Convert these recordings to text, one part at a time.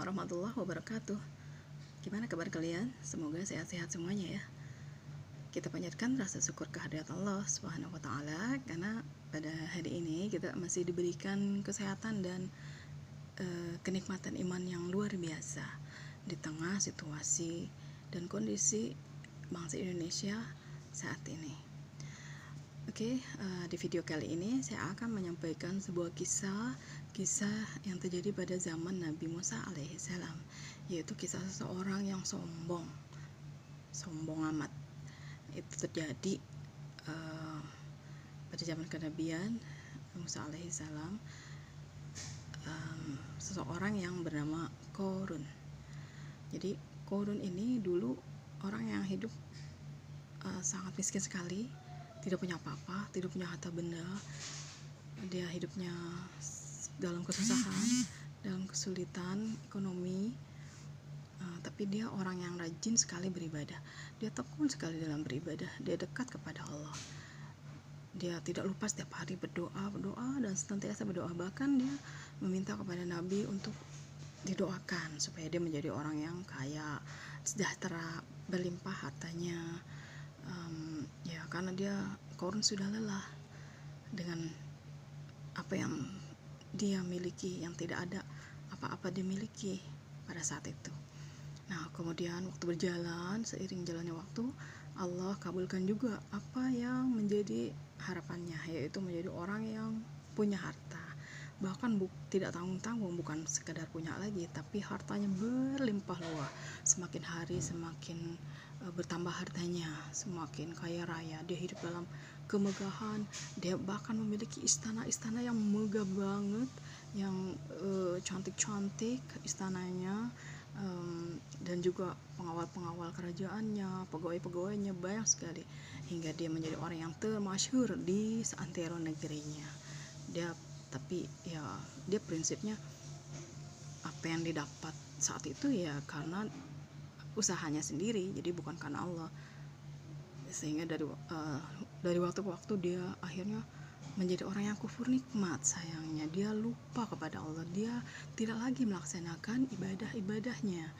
warahmatullahi wabarakatuh. Gimana kabar kalian? Semoga sehat-sehat semuanya ya. Kita panjatkan rasa syukur kehadirat Allah Subhanahu wa taala karena pada hari ini kita masih diberikan kesehatan dan kenikmatan iman yang luar biasa di tengah situasi dan kondisi bangsa Indonesia saat ini. Oke, di video kali ini saya akan menyampaikan sebuah kisah yang terjadi pada zaman Nabi Musa alaihissalam, yaitu kisah seseorang yang sombong amat. Itu terjadi pada zaman kenabian Musa alaihissalam. Seseorang yang bernama Korun. Jadi Korun ini dulu orang yang hidup sangat miskin sekali, tidak punya apa-apa, tidak punya harta benda. Dia hidupnya dalam kesusahan, dalam kesulitan ekonomi, tapi dia orang yang rajin sekali beribadah. Dia tekun sekali dalam beribadah, dia dekat kepada Allah. Dia tidak lupa setiap hari berdoa dan senantiasa berdoa. Bahkan dia meminta kepada Nabi untuk didoakan supaya dia menjadi orang yang kaya, sejahtera, berlimpah hartanya. Karena dia Korun sudah lelah dengan apa yang dia miliki, yang tidak ada apa-apa dia miliki pada saat itu. Nah, kemudian waktu berjalan, seiring jalannya waktu, Allah kabulkan juga apa yang menjadi harapannya, yaitu menjadi orang yang punya harta. Bahkan tidak tanggung-tanggung, bukan sekadar punya lagi, tapi hartanya berlimpah ruah. Semakin hari semakin bertambah hartanya, semakin kaya raya. Dia hidup dalam kemegahan. Dia bahkan memiliki istana-istana yang megah banget, yang cantik-cantik istananya, dan juga pengawal-pengawal kerajaannya, pegawai-pegawainya banyak sekali, hingga dia menjadi orang yang termasyhur di seantero negerinya. Tapi dia prinsipnya apa yang didapat saat itu ya karena usahanya sendiri, jadi bukan karena Allah. Sehingga dari waktu ke waktu dia akhirnya menjadi orang yang kufur nikmat. Sayangnya dia lupa kepada Allah, dia tidak lagi melaksanakan ibadah-ibadahnya.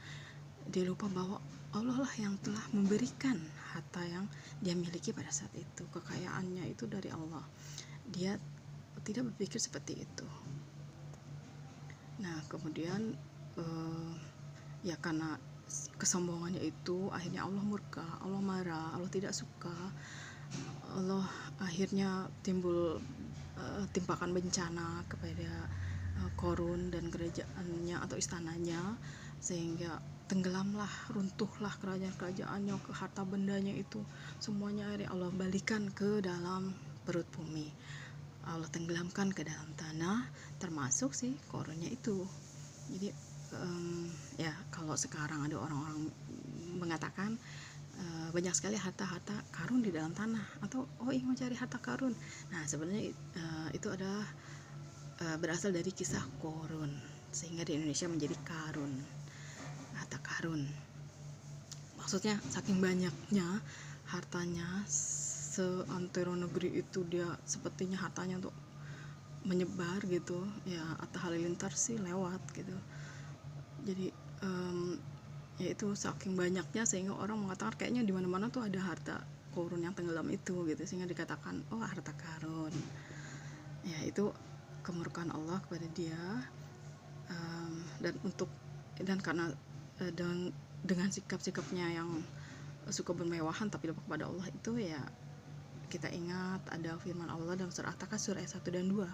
Dia lupa bahwa Allah lah yang telah memberikan harta yang dia miliki pada saat itu. Kekayaannya itu dari Allah. Dia tidak berpikir seperti itu. Nah, kemudian karena kesombongannya itu akhirnya Allah murka, Allah marah, Allah tidak suka. Allah akhirnya timpakan bencana kepada Korun dan kerajaannya atau istananya, sehingga tenggelamlah, runtuhlah kerajaan-kerajaannya, ke harta bendanya itu semuanya akhirnya Allah balikan ke dalam perut bumi. Allah tenggelamkan ke dalam tanah, termasuk si Korunnya itu. Jadi kalau sekarang ada orang-orang mengatakan banyak sekali harta-harta karun di dalam tanah, atau ingin mencari harta karun. Nah, sebenarnya itu adalah berasal dari kisah Korun, sehingga di Indonesia menjadi karun, harta karun. Maksudnya saking banyaknya hartanya seantero negeri itu, dia sepertinya hartanya untuk menyebar gitu ya, Atta Halilintar sih lewat gitu. Jadi itu saking banyaknya sehingga orang mengatakan kayaknya di mana-mana tuh ada harta Korun yang tenggelam itu gitu, sehingga dikatakan harta karun. Ya, itu kemurkaan Allah kepada dia, dan karena dengan sikap-sikapnya yang suka bermewahan tapi lupa kepada Allah itu, ya kita ingat ada firman Allah dalam surah At-Takasur ayat 1 dan 2.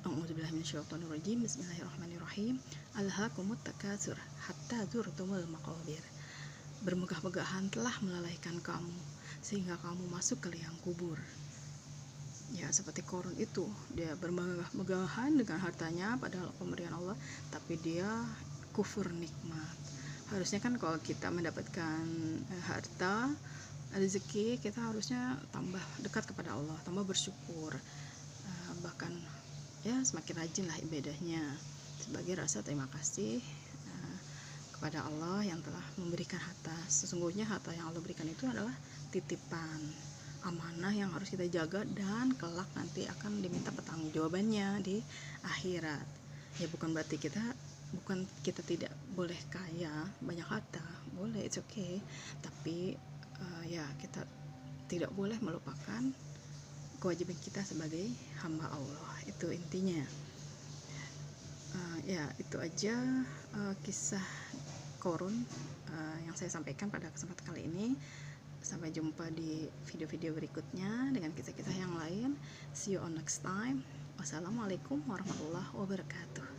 A'udzubillahi minasyaitonirrajim. Bismillahirrahmanirrahim. Alhaakumut takasur hatta zurtumul maqabir. Bermegah-megahan telah melalaikan kamu sehingga kamu masuk ke liang kubur. Ya, seperti Korun itu, dia bermegah-megahan dengan hartanya padahal pemberian Allah, tapi dia kufur nikmat. Harusnya kan kalau kita mendapatkan harta, rezeki, kita harusnya tambah dekat kepada Allah, tambah bersyukur, bahkan semakin rajin lah ibadahnya sebagai rasa terima kasih kepada Allah yang telah memberikan harta. Sesungguhnya harta yang Allah berikan itu adalah titipan, amanah yang harus kita jaga, dan kelak nanti akan diminta pertanggungjawabannya di akhirat. Ya, bukan berarti kita bukan kita tidak boleh kaya banyak harta, boleh, it's okay, tapi ya kita tidak boleh melupakan kewajiban kita sebagai hamba Allah, itu intinya. Ya itu aja kisah Korun yang saya sampaikan pada kesempatan kali ini. Sampai jumpa di video-video berikutnya dengan kisah-kisah yang lain. See you on next time. Wassalamualaikum warahmatullahi wabarakatuh.